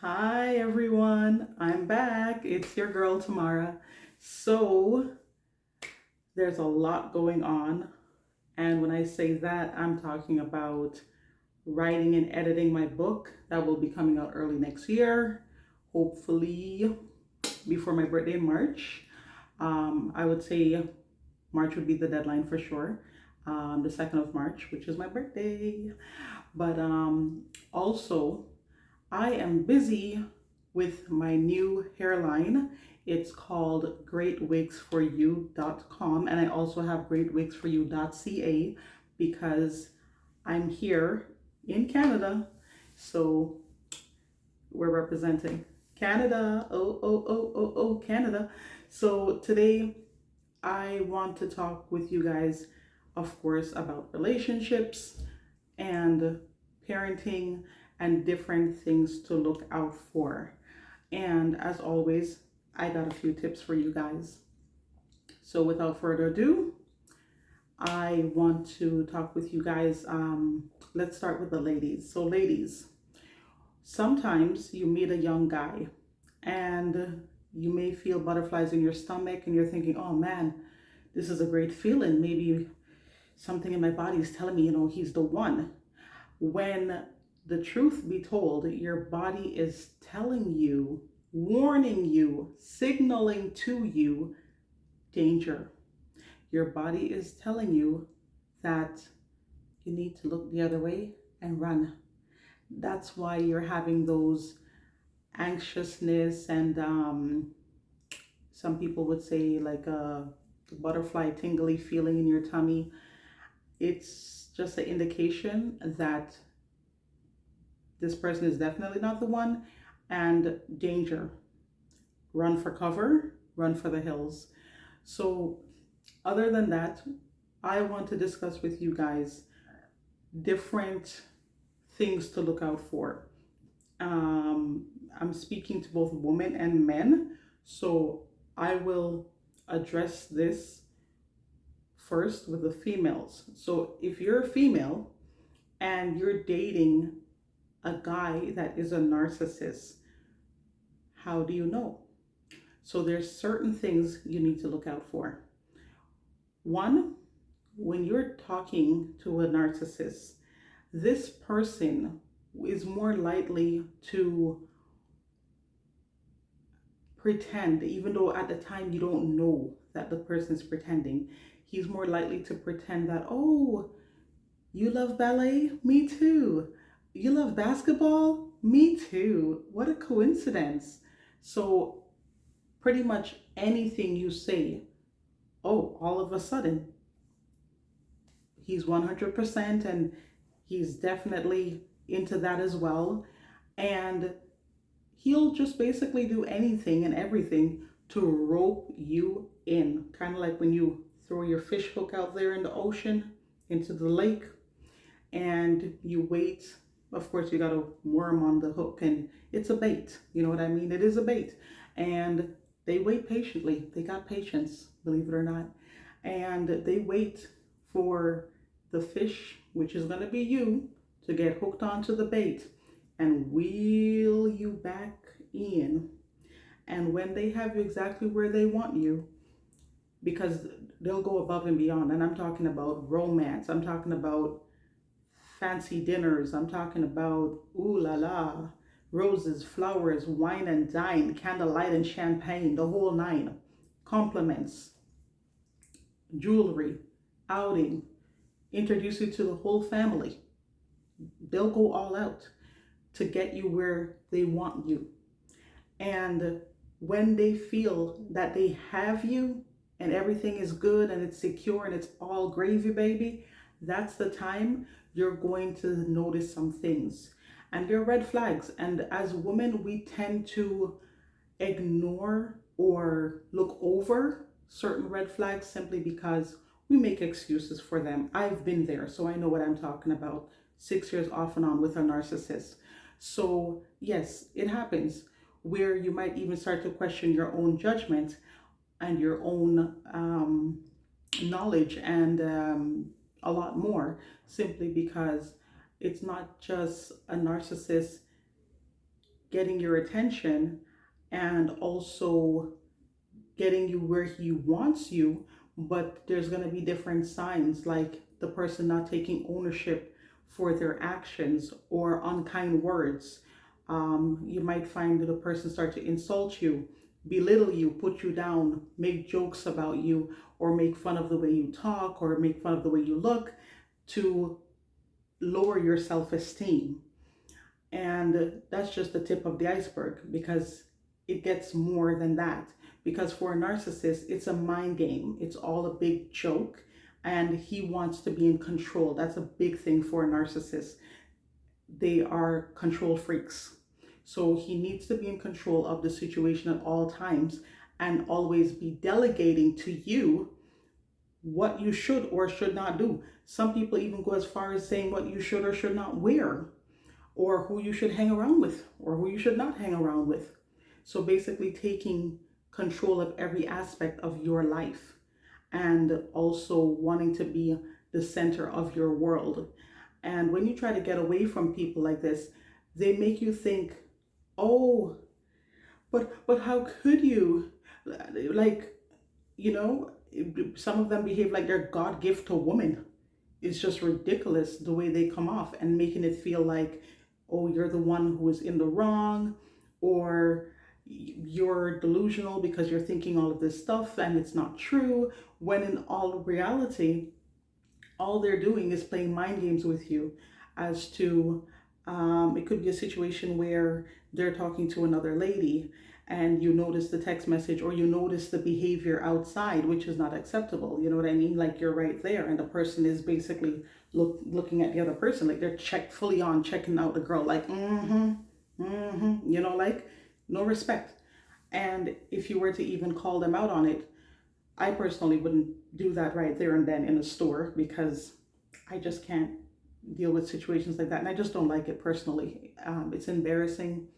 Hi everyone, I'm back. It's your girl Tamara. So, there's a lot going on, and when I say that, I'm talking about writing and editing my book that will be coming out early next year, hopefully before my birthday in March. I would say March would be the deadline for sure. The 2nd of March, which is my birthday. But also, I am busy with my new hairline. It's called greatwigsforyou.com, and I also have greatwigsforyou.ca because I'm here in Canada. So we're representing Canada. Canada. So today I want to talk with you guys, of course, about relationships and parenting and different things to look out for. And as always, I got a few tips for you guys. So without further ado, I want to talk with you guys. Let's start with the ladies. So, ladies, sometimes you meet a young guy and you may feel butterflies in your stomach and you're thinking, oh man, this is a great feeling. Maybe something in my body is telling me, he's the one. When the truth be told, your body is telling you, warning you, signaling to you danger. Your body is telling you that you need to look the other way and run. That's why you're having those anxiousness and some people would say like a butterfly tingly feeling in your tummy. It's just an indication that this person is definitely not the one, and danger. Run for cover, run for the hills. So, other than that, I want to discuss with you guys different things to look out for. Um, I'm speaking to both women and men, so I will address this first with the females. So, if you're a female and you're dating a guy that is a narcissist, how do you know? So there's certain things you need to look out for. One, when you're talking to a narcissist, this person is more likely to pretend, even though at the time you don't know that the person is pretending. He's more likely to pretend that, oh, you love ballet? Me too. You love basketball? Me too. What a coincidence. So, pretty much anything you say, oh, all of a sudden, he's 100% and he's definitely into that as well. And he'll just basically do anything and everything to rope you in. Kind of like when you throw your fish hook out there in the ocean into the lake and you wait. Of course, you got a worm on the hook and it's a bait. You know what I mean? It is a bait. And they wait patiently. They got patience, believe it or not. And they wait for the fish, which is going to be you, to get hooked onto the bait and wheel you back in. And when they have you exactly where they want you, because they'll go above and beyond, and I'm talking about romance, I'm talking about fancy dinners. I'm talking about ooh la la, roses, flowers, wine and dine, candlelight and champagne, the whole nine. Compliments, jewelry, outing, introduce you to the whole family. They'll go all out to get you where they want you. And when they feel that they have you and everything is good and it's secure and it's all gravy, baby, that's the time you're going to notice some things. And they're red flags. And as women, we tend to ignore or look over certain red flags simply because we make excuses for them. I've been there, so I know what I'm talking about. 6 years off and on with a narcissist. So, yes, it happens where you might even start to question your own judgment and your own knowledge and a lot more simply because it's not just a narcissist getting your attention and also getting you where he wants you, but there's going to be different signs like the person not taking ownership for their actions or unkind words. You might find that a person start to insult you, belittle you, put you down, make jokes about you, or make fun of the way you talk or make fun of the way you look to lower your self-esteem. And that's just the tip of the iceberg, because it gets more than that. Because for a narcissist, it's a mind game, it's all a big joke, and he wants to be in control. That's a big thing for a narcissist. They are control freaks. So he needs to be in control of the situation at all times and always be delegating to you what you should or should not do. Some people even go as far as saying what you should or should not wear, or who you should hang around with, or who you should not hang around with. So basically taking control of every aspect of your life and also wanting to be the center of your world. And when you try to get away from people like this, they make you think, oh, but how could you? Like, you know, some of them behave like they're God gift to women. It's just ridiculous the way they come off, and making it feel like, oh, you're the one who is in the wrong, or you're delusional because you're thinking all of this stuff and it's not true, when in all reality, all they're doing is playing mind games with you as to, it could be a situation where they're talking to another lady and you notice the text message or you notice the behavior outside, which is not acceptable. You know what I mean? Like you're right there and the person is basically looking at the other person, like they're fully on checking out the girl, like, you know, like no respect. And if you were to even call them out on it, I personally wouldn't do that right there and then in a store, because I just can't deal with situations like that. And I just don't like it personally. It's embarrassing.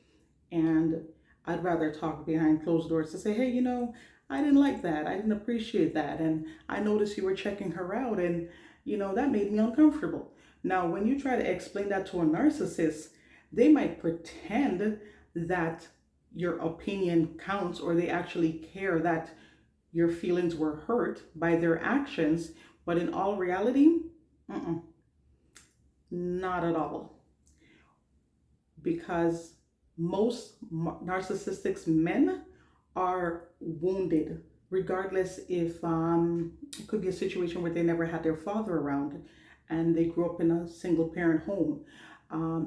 And I'd rather talk behind closed doors to say, hey, you know, I didn't like that. I didn't appreciate that. And I noticed you were checking her out. And, you know, that made me uncomfortable. Now, when you try to explain that to a narcissist, they might pretend that your opinion counts, or they actually care that your feelings were hurt by their actions, but in all reality, not at all. Because most narcissistic men are wounded, regardless if it could be a situation where they never had their father around and they grew up in a single parent home.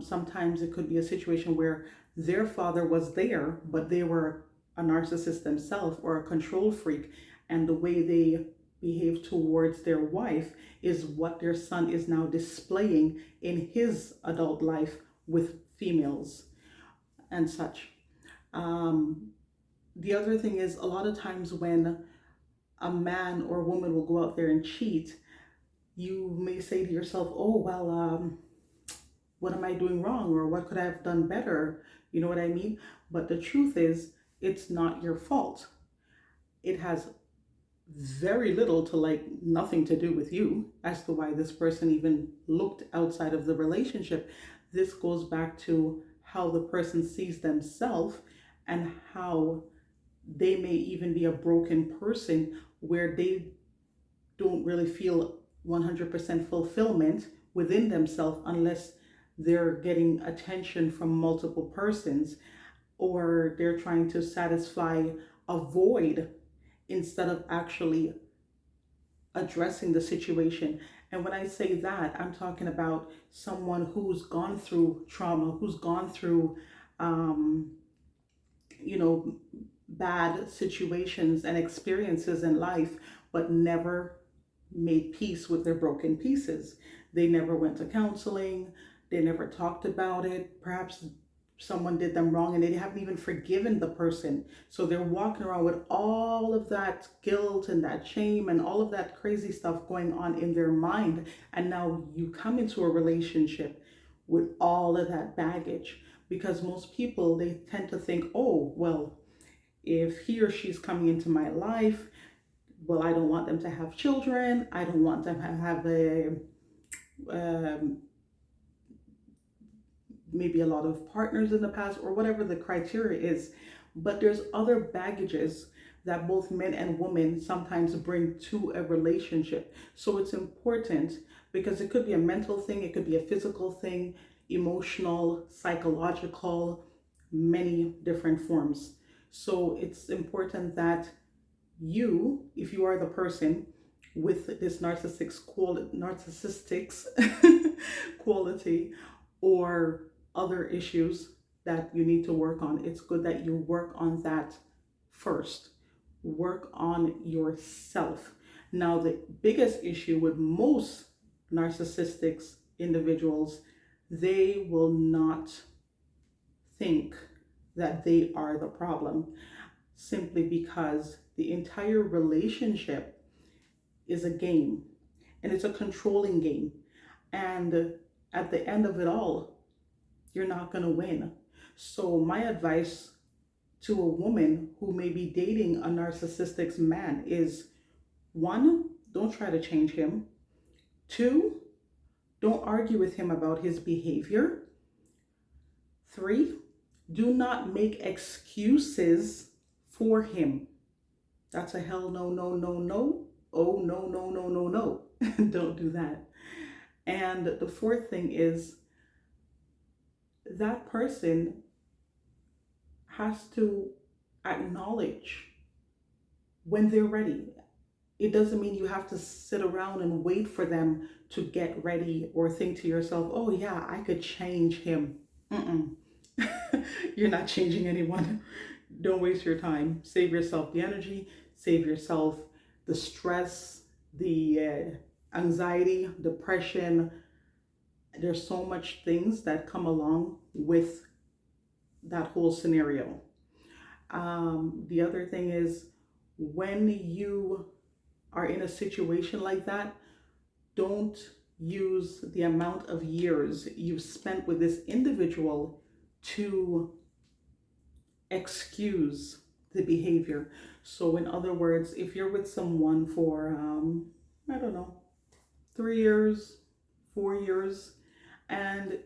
Sometimes it could be a situation where their father was there, but they were a narcissist themselves or a control freak, and the way they behave towards their wife is what their son is now displaying in his adult life with females and such. The other thing is, a lot of times when a man or woman will go out there and cheat, you may say to yourself, oh, well, what am I doing wrong? Or what could I have done better? You know what I mean? But the truth is, it's not your fault. It has very little to like nothing to do with you as to why this person even looked outside of the relationship. This goes back to how the person sees themselves and how they may even be a broken person where they don't really feel 100% fulfillment within themselves unless they're getting attention from multiple persons, or they're trying to satisfy a void instead of actually addressing the situation. And when I say that, I'm talking about someone who's gone through trauma, who's gone through, you know, bad situations and experiences in life, but never made peace with their broken pieces. They never went to counseling. They never talked about it. Perhaps someone did them wrong and they haven't even forgiven the person. So they're walking around with all of that guilt and that shame and all of that crazy stuff going on in their mind. And now you come into a relationship with all of that baggage, because most people, they tend to think, oh, well, if he or she's coming into my life, well, I don't want them to have children. I don't want them to have a maybe a lot of partners in the past or whatever the criteria is. But there's other baggages that both men and women sometimes bring to a relationship. So it's important because it could be a mental thing, it could be a physical thing, emotional, psychological, many different forms. So it's important that you, if you are the person with this narcissistic quality or other issues that you need to work on, it's good that you work on that first. Work on yourself. Now, the biggest issue with most narcissistic individuals, they will not think that they are the problem simply because the entire relationship is a game and it's a controlling game. And at the end of it all, you're not going to win. So, my advice to a woman who may be dating a narcissistic man is one, don't try to change him. Two, don't argue with him about his behavior. Three, do not make excuses for him. That's a hell no, no, no, no. Oh, no, no, no, no, no. Don't do that. And the fourth thing is that person has to acknowledge when they're ready. It doesn't mean you have to sit around and wait for them to get ready or think to yourself, oh yeah, I could change him. You're not changing anyone. Don't waste your time. Save yourself the energy, save yourself the stress, the anxiety, depression. There's so much things that come along with that whole scenario. The other thing is when you are in a situation like that, don't use the amount of years you've spent with this individual to excuse the behavior. So in other words, if you're with someone for, I don't know, 3 years, 4 years, and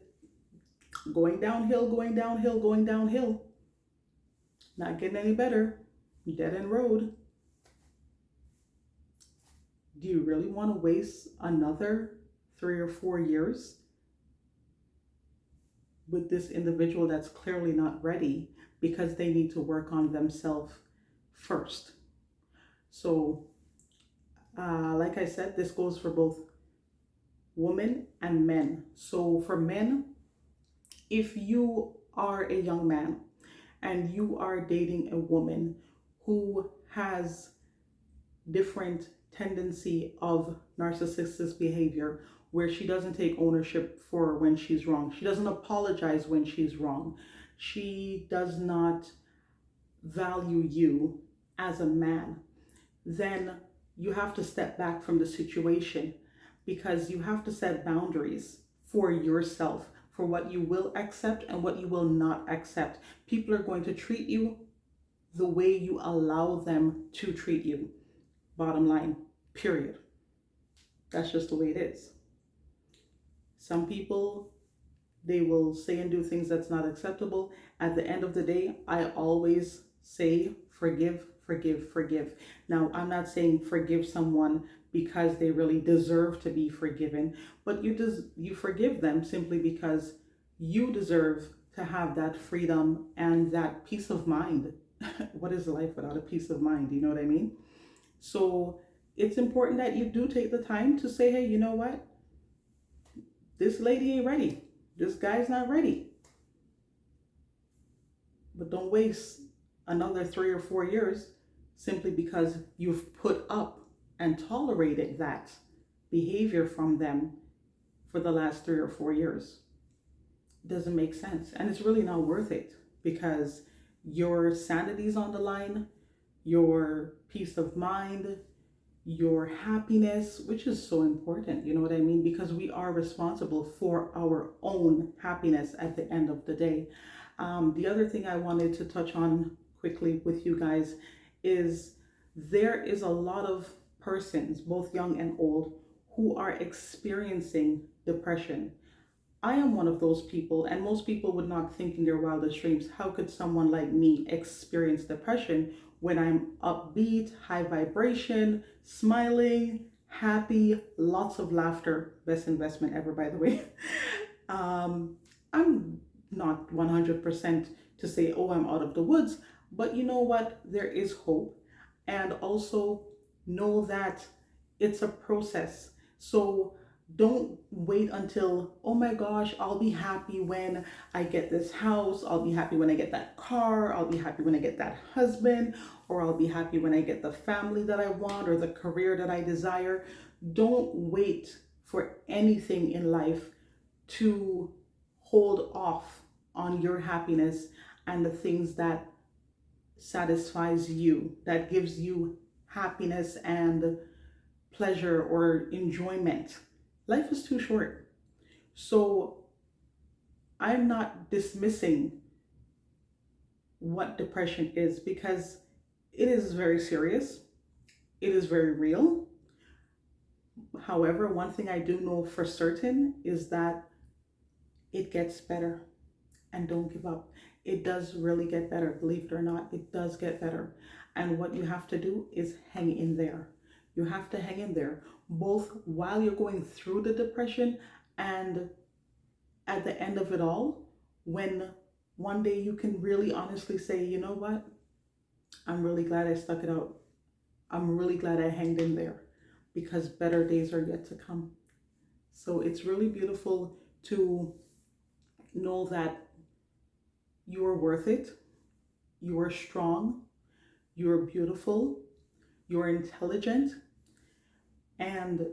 going downhill, going downhill, going downhill, not getting any better, dead end road. Do you really want to waste another 3 or 4 years with this individual that's clearly not ready because they need to work on themselves first? So, like I said, this goes for both women and men. So for men, if you are a young man and you are dating a woman who has different tendency of narcissistic behavior, where she doesn't take ownership for when she's wrong, she doesn't apologize when she's wrong, she does not value you as a man, then you have to step back from the situation, because you have to set boundaries for yourself, for what you will accept and what you will not accept. People are going to treat you the way you allow them to treat you. Bottom line, period. That's just the way it is. Some people, they will say and do things that's not acceptable. At the end of the day, I always say forgive, forgive, forgive. Now, I'm not saying forgive someone because they really deserve to be forgiven, but you forgive them simply because you deserve to have that freedom and that peace of mind. What is life without a peace of mind? You know what I mean? So it's important that you do take the time to say, hey, you know what? This lady ain't ready. This guy's not ready. But don't waste another 3 or 4 years simply because you've put up and tolerated that behavior from them for the last 3 or 4 years. It doesn't make sense. And it's really not worth it, because your sanity's on the line, your peace of mind, your happiness, which is so important, you know what I mean? Because we are responsible for our own happiness at the end of the day. The other thing I wanted to touch on quickly with you guys is there is a lot of persons, both young and old, who are experiencing depression. I am one of those people, and most people would not think in their wildest dreams, how could someone like me experience depression when I'm upbeat, high vibration, smiling, happy, lots of laughter, best investment ever, by the way. um, I'm not 100% to say, oh, I'm out of the woods, but you know what? There is hope. And also know that it's a process. So don't wait until, oh my gosh, I'll be happy when I get this house, I'll be happy when I get that car, I'll be happy when I get that husband, or I'll be happy when I get the family that I want or the career that I desire. Don't wait for anything in life to hold off on your happiness and the things that satisfies you, that gives you happiness and pleasure or enjoyment. Life is too short. So I'm not dismissing what depression is, because it is very serious. It is very real. However, one thing I do know for certain is that it gets better, and don't give up. It does really get better. Believe it or not, it does get better. And what you have to do is hang in there. You have to hang in there, both while you're going through the depression and at the end of it all, when one day you can really honestly say, you know what? I'm really glad I stuck it out. I'm really glad I hanged in there, because better days are yet to come. So it's really beautiful to know that you are worth it. You are strong. You are beautiful. You are intelligent. And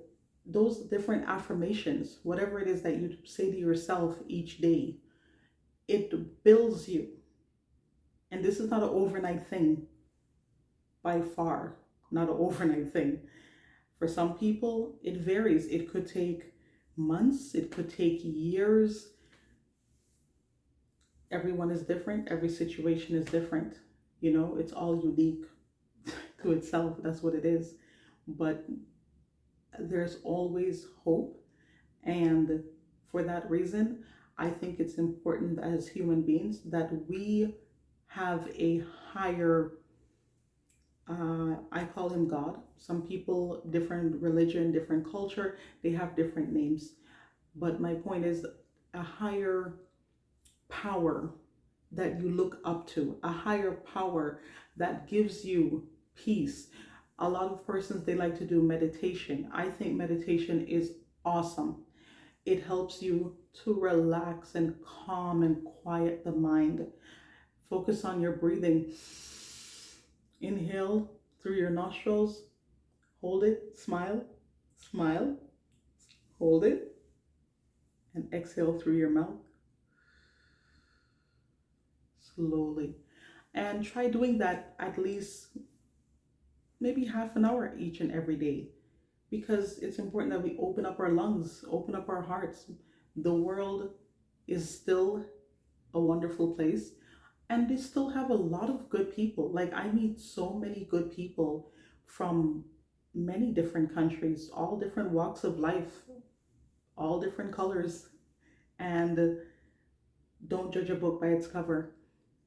those different affirmations, whatever it is that you say to yourself each day, it builds you. And this is not an overnight thing, by far, not an overnight thing. For some people, it varies. It could take months, it could take years. Everyone is different, every situation is different. You know, it's all unique to itself. That's what it is. But there's always hope. And for that reason, I think it's important as human beings that we have a higher, I call him God. Some people, different religion, different culture, they have different names. But my point is a higher power that you look up to, a higher power that gives you peace. A lot of persons, they like to do meditation. I think meditation is awesome. It helps you to relax and calm and quiet the mind. Focus on your breathing. Inhale through your nostrils, hold it, smile, smile, hold it, and exhale through your mouth slowly. And try doing that at least maybe half an hour each and every day, because it's important that we open up our lungs, open up our hearts. The world is still a wonderful place, and they still have a lot of good people. Like, I meet so many good people from many different countries, all different walks of life, all different colors. And don't judge a book by its cover.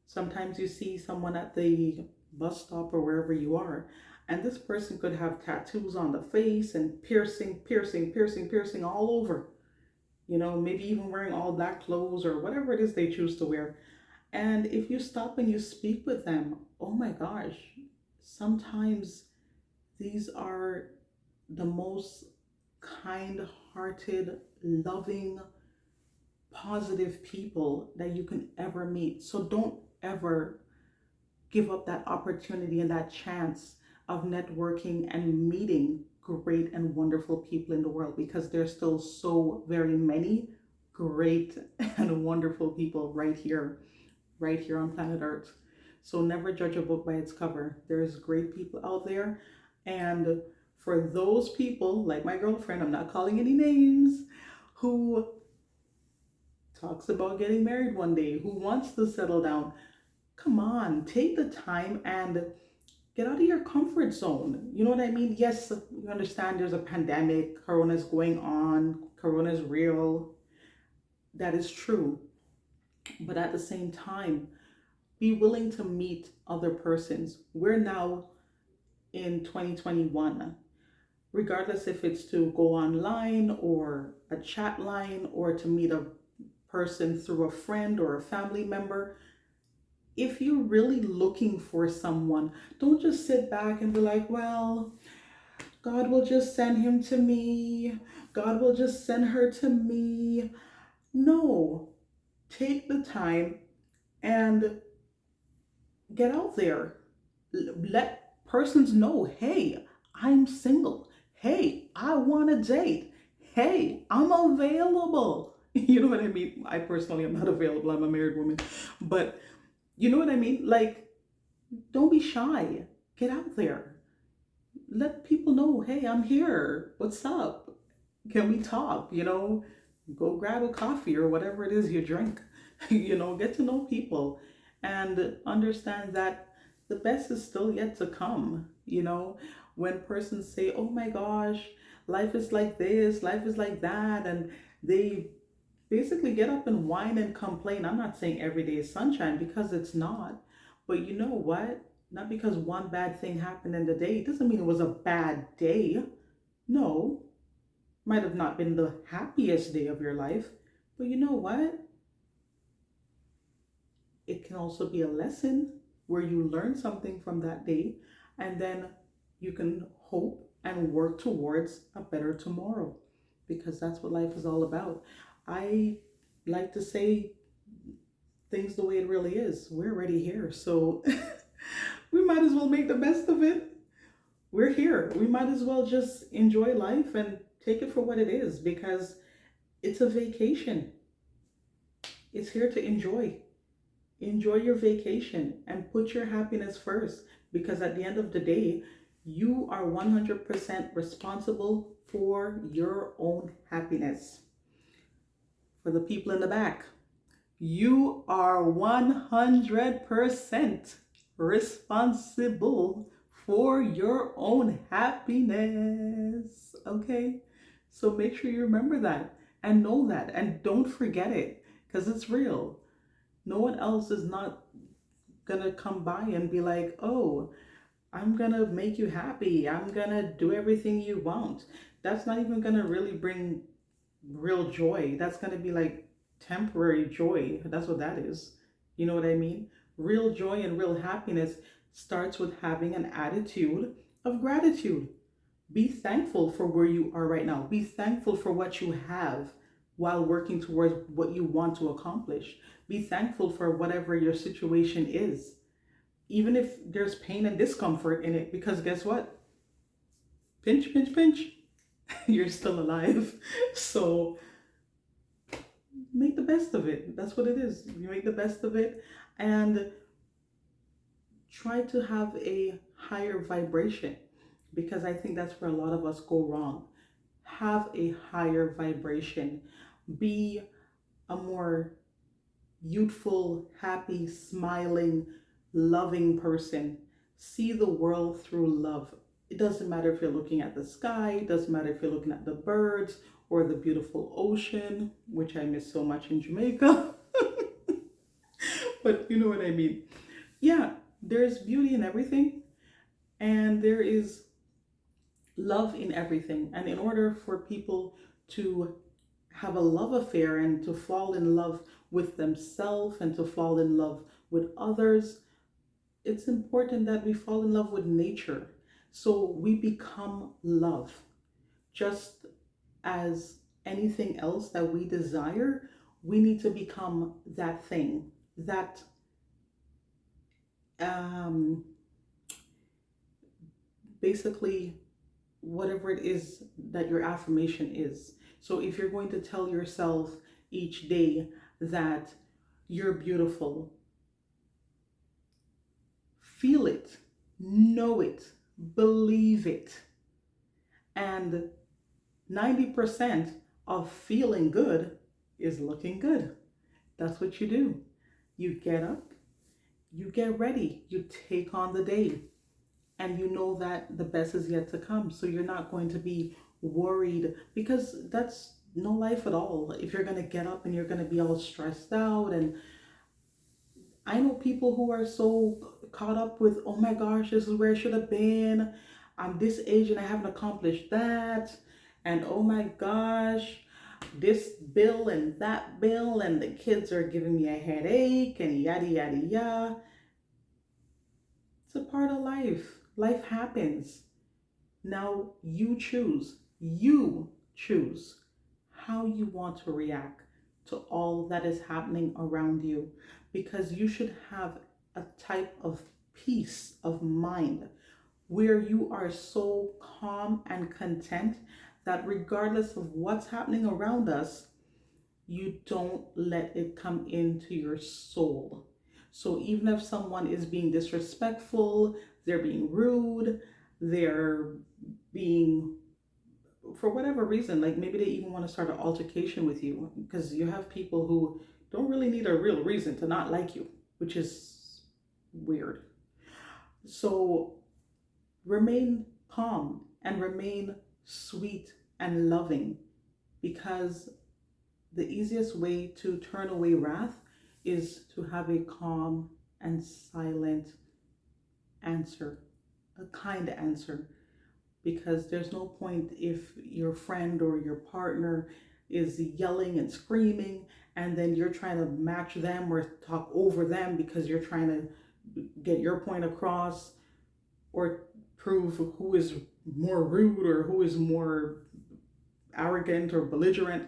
Sometimes you see someone at the bus stop or wherever you are, and this person could have tattoos on the face and piercing all over. You know, maybe even wearing all black clothes or whatever it is they choose to wear. And if you stop and you speak with them, oh my gosh, sometimes these are the most kind hearted, loving, positive people that you can ever meet. So don't ever give up that opportunity and that chance of networking and meeting great and wonderful people in the world, because there's still so very many great and wonderful people right here on planet Earth. So never judge a book by its cover. There's great people out there. And for those people, like my girlfriend, I'm not calling any names, who talks about getting married one day, who wants to settle down, come on, take the time and get out of your comfort zone. You know what I mean? Yes, you understand there's a pandemic, Corona's going on, Corona's real. That is true. But at the same time, be willing to meet other persons. We're now in 2021, regardless if it's to go online or a chat line or to meet a person through a friend or a family member. If you're really looking for someone, don't just sit back and be like, well, God will just send him to me. God will just send her to me. No, take the time and get out there. Let persons know, hey, I'm single. Hey, I want to date. Hey, I'm available. You know what I mean? I personally am not available. I'm a married woman. But you know what I mean? Like, don't be shy. Get out there. Let people know, hey, I'm here. What's up? Can we talk? Go grab a coffee or whatever it is you drink. Get to know people and understand that the best is still yet to come. When persons say, oh my gosh, life is like this, life is like that, and they basically get up and whine and complain. I'm not saying every day is sunshine because it's not. But you know what? Not because one bad thing happened in the day, it doesn't mean it was a bad day. No, might have not been the happiest day of your life. But you know what? It can also be a lesson where you learn something from that day, and then you can hope and work towards a better tomorrow, because that's what life is all about. I like to say things the way it really is. We're already here, so we might as well make the best of it. We're here. We might as well just enjoy life and take it for what it is, because it's a vacation. It's here to enjoy. Enjoy your vacation and put your happiness first, because at the end of the day, you are 100% responsible for your own happiness. For the people in the back, you are 100% responsible for your own happiness. Okay? So make sure you remember that and know that, and don't forget it, because it's real. No one else is not gonna come by and be like, oh, I'm gonna make you happy. I'm gonna do everything you want. That's not even gonna really bring real joy. That's gonna be like temporary joy. That's what that is. You know what I mean? Real joy and real happiness starts with having an attitude of gratitude. Be thankful for where you are right now. Be thankful for what you have while working towards what you want to accomplish. Be thankful for whatever your situation is, even if there's pain and discomfort in it, because guess what? Pinch, pinch, pinch. You're still alive. So make the best of it. That's what it is. You make the best of it and try to have a higher vibration, because I think that's where a lot of us go wrong. Have a higher vibration. Be a more youthful, happy, smiling, loving person. See the world through love. It doesn't matter if you're looking at the sky, it doesn't matter if you're looking at the birds or the beautiful ocean, which I miss so much in Jamaica. But you know what I mean. Yeah, there's beauty in everything, and there is love in everything. And in order for people to have a love affair and to fall in love with themselves and to fall in love with others, it's important that we fall in love with nature. So we become love. Just as anything else that we desire, we need to become that thing, that um, basically whatever it is that your affirmation is. So if you're going to tell yourself each day that you're beautiful, feel it, know it, believe it. And 90% of feeling good is looking good. That's what you do. You get up, you get ready, you take on the day, and you know that the best is yet to come. So you're not going to be worried, because that's no life at all. If you're going to get up and you're going to be all stressed out. And I know people who are so caught up with, oh my gosh, this is where I should have been. I'm this age and I haven't accomplished that. And oh my gosh, this bill and that bill, and the kids are giving me a headache, and yada, yada, yada. It's a part of life. Life happens. Now you choose. You choose how you want to react to all that is happening around you, because you should have a type of peace of mind where you are so calm and content that regardless of what's happening around us, you don't let it come into your soul. So even if someone is being disrespectful, they're being rude, they're being, for whatever reason, like maybe they even want to start an altercation with you, because you have people who don't really need a real reason to not like you, which is weird. So remain calm and remain sweet and loving, because the easiest way to turn away wrath is to have a calm and silent answer, a kind answer, because there's no point if your friend or your partner is yelling and screaming and then you're trying to match them or talk over them because you're trying to get your point across or prove who is more rude or who is more arrogant or belligerent.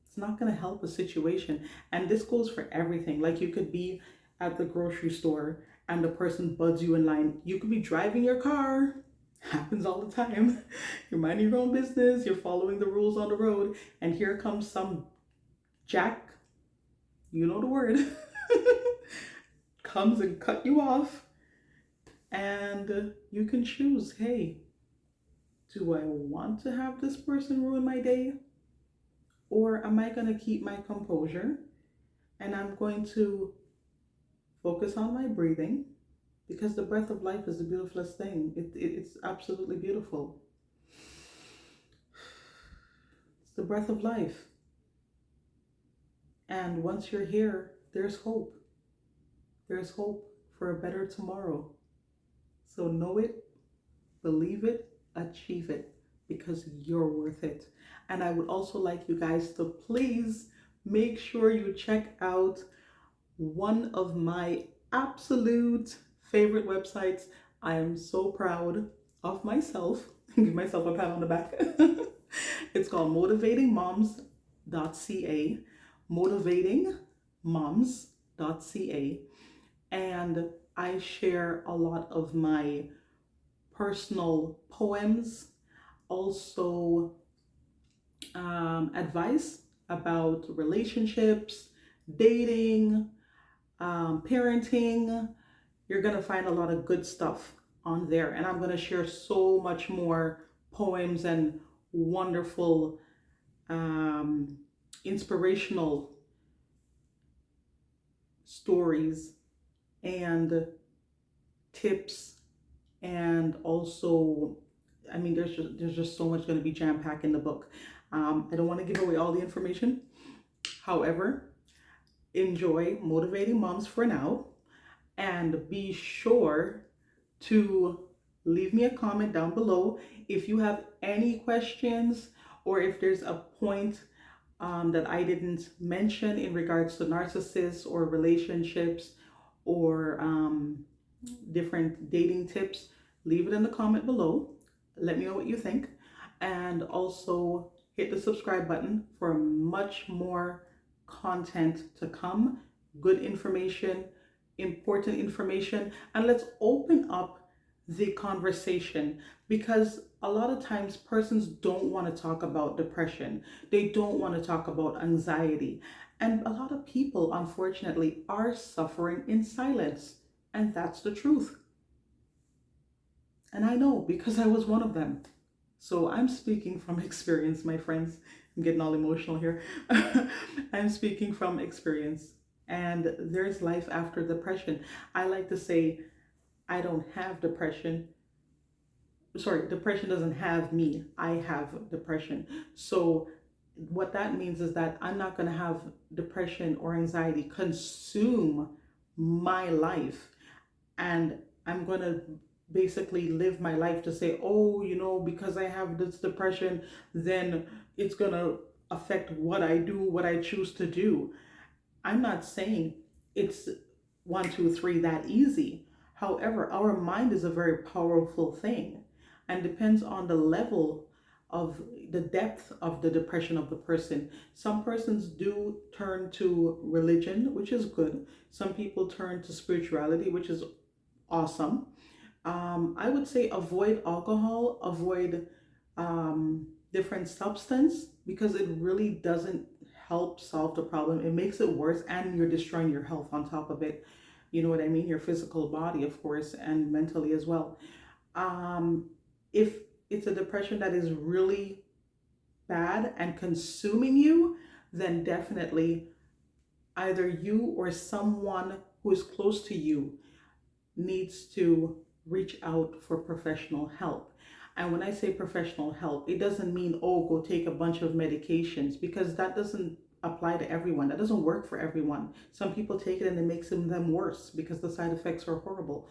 It's not going to help a situation. And this goes for everything. Like you could be at the grocery store and the person buds you in line. You could be driving your car. Happens all the time. You're minding your own business. You're following the rules on the road. And here comes some jack, you know the word, comes and cut you off. And you can choose, hey, do I want to have this person ruin my day? Or am I going to keep my composure and I'm going to focus on my breathing, because the breath of life is the beautifulest thing. It's absolutely beautiful. It's the breath of life. And once you're here, there's hope. There's hope for a better tomorrow. So know it, believe it, achieve it, because you're worth it. And I would also like you guys to please make sure you check out one of my absolute favorite websites. I am so proud of myself. Give myself a pat on the back. It's called motivatingmoms.ca. Motivatingmoms.ca. And I share a lot of my personal poems, also advice about relationships, dating, parenting. You're going to find a lot of good stuff on there. And I'm going to share so much more poems and wonderful, inspirational stories and tips. And also, I mean, there's just so much going to be jam-packed in the book. I don't want to give away all the information. However, enjoy Motivating Moms for now, and be sure to leave me a comment down below if you have any questions, or if there's a point that I didn't mention in regards to narcissists or relationships or different dating tips. Leave it in the comment below. Let me know what you think. And also hit the subscribe button for much more content to come. Good information, important information. And let's open up the conversation, because a lot of times persons don't want to talk about depression. They don't want to talk about anxiety. And a lot of people, unfortunately, are suffering in silence. And that's the truth. And I know, because I was one of them. So I'm speaking from experience, my friends. I'm getting all emotional here. I'm speaking from experience. And there's life after depression. I like to say, I don't have depression. Sorry, depression doesn't have me. I have depression. So what that means is that I'm not going to have depression or anxiety consume my life. And I'm going to basically live my life to say, oh, because I have this depression, then it's going to affect what I do, what I choose to do. I'm not saying it's one, two, three that easy. However, our mind is a very powerful thing and depends on the level of the depth of the depression of the person. Some persons do turn to religion, which is good. Some people turn to spirituality, which is awesome. I would say avoid alcohol, avoid different substance, because it really doesn't help solve the problem. It makes it worse, and you're destroying your health on top of it. You know what I mean? Your physical body, of course, and mentally as well. If it's a depression that is really bad and consuming you, then definitely either you or someone who is close to you needs to reach out for professional help. And when I say professional help, it doesn't mean, oh, go take a bunch of medications, because that doesn't apply to everyone. That doesn't work for everyone. Some people take it and it makes them worse because the side effects are horrible.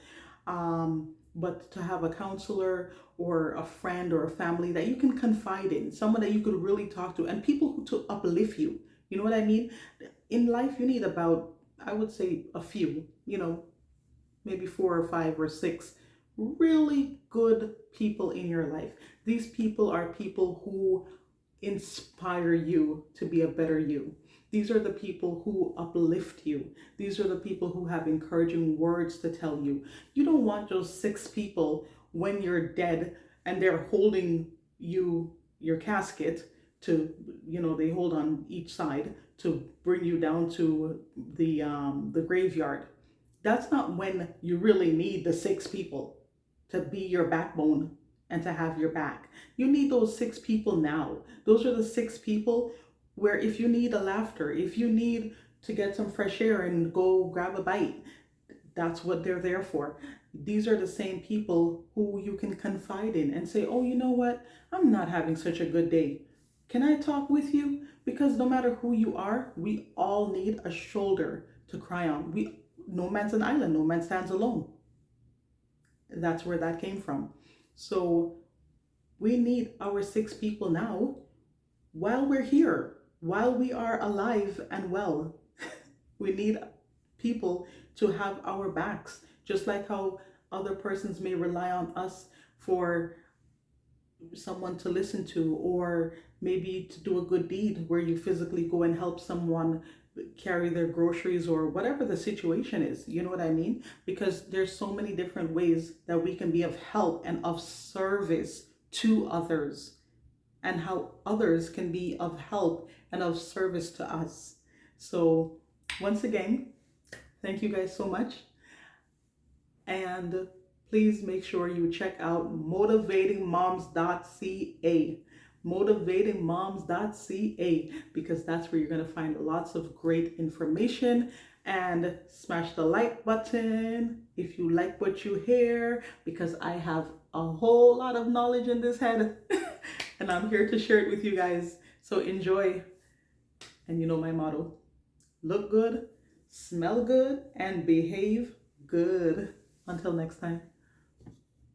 But to have a counselor or a friend or a family that you can confide in, someone that you could really talk to, and people who to uplift you. You know what I mean? In life, you need about, I would say, a few, maybe 4 or 5 or 6 really good people in your life. These people are people who inspire you to be a better you. These are the people who uplift you. These are the people who have encouraging words to tell you. You don't want those 6 people when you're dead and they're holding your casket to, they hold on each side to bring you down to the graveyard. That's not when you really need the 6 people to be your backbone and to have your back. You need those 6 people now. Those are the 6 people where if you need a laughter, if you need to get some fresh air and go grab a bite, that's what they're there for. These are the same people who you can confide in and say, oh, you know what? I'm not having such a good day. Can I talk with you? Because no matter who you are, we all need a shoulder to cry on. No man's an island, no man stands alone. That's where that came from. So we need our 6 people now while we're here, while we are alive and well. We need people to have our backs, just like how other persons may rely on us for someone to listen to, or maybe to do a good deed where you physically go and help someone carry their groceries or whatever the situation is. You know what I mean? Because there's so many different ways that we can be of help and of service to others, and how others can be of help and of service to us. So once again, thank you guys so much. And please make sure you check out motivatingmoms.ca. Motivatingmoms.ca, because that's where you're going to find lots of great information. And smash the like button if you like what you hear, because I have a whole lot of knowledge in this head and I'm here to share it with you guys. So enjoy. And you know my motto: look good, smell good, and behave good. Until next time.